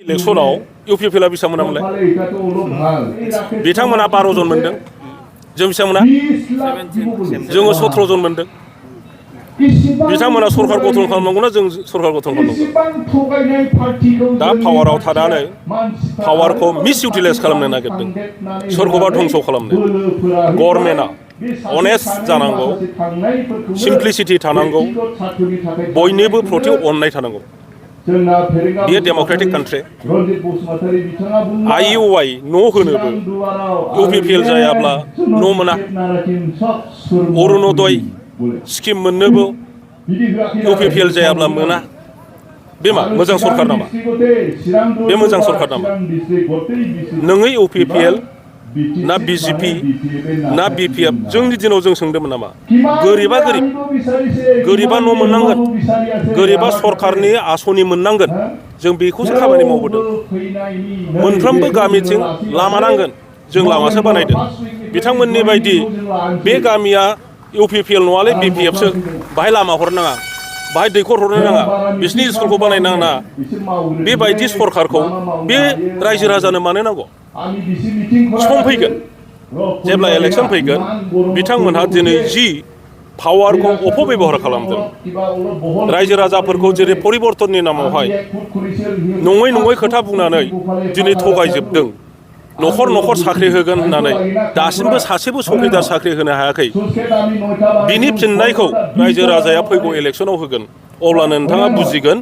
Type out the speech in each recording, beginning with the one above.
इलेक्शनाव इउपिपिएलआ बेसेबां मोनामोनलाय बिथांमोना 12 जन मोनदों जों बेसेबां मोना जोङो 17 जन मोनदों बिथांमोना सरकार गठन खालामनांगौना जों सरकार गठन खालामनांगौ दा पावाराव थानानै पावारखौ मिस इउटिलाइज खालामनो नागिरदों सोरखौबा धंस खालामनो गभर्नमेन्टआ अनेस्ट जानांगौ सिम्प्लिसिटि थानांगौ बयनिबो प्रति अननाय थानांगौ बेयो डेम'क्रेटिक कान्ट्रि IUI न' होनोबो इउपिपिएल जायाब्ला न' मोना अरुणोदय स्किम मोननोबो इउपिपिएल जायाब्ला मोना बे मा मोजां सरकार नामा बे मोजां सरकार नामा नोङो इउपिपिएल ना बिजेपि ना बिपिएफ जोंनि दिनाव जों सोंदोंमोन नामा गोरिबा गोरिबा न' मोननांगोन गोरिबा सरकारनि आसनि मोननांगोन जों बेखौसो खामानि मावबोदों मोनफ्रोमबो गामिथिं लामा नांगोन जों लामासो बानायदों बिथांमोननि बायदि बे गामिया इउपिपिएल नङालै बिपिएफसो बाहाय लामा हरनाङा बाहाय दैखर हरनो नाङा बिसिनि स्कुलखौ बानायनाङा बेबायदि सरकारखौ बे रायजो राजानो मानो नांगौ सम फैगोन जेब्ला इलेक्सन फैगोन बिथांमोनहा दिनै जि पावारखौ अपबेबहार खालामदों रायजो राजाफोरखौ जेरै परिबर्तननि नामावहाय नङै खोथा बुंनानै दिनै थगायजोबदों न'खर न'खर साख्रि होगोन होननानै दासिमबो सासेबो चौकिदार साख्रि होनो हायाखै बिनि फिननायखौ रायजो राजाया फैगौ इलेक्सनाव होगोन अब्लानो नोंथाङा बुजिगोन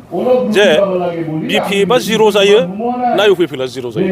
जे बिपिएफआ 0 जायो ना इउपिपिएलआ 0 जायो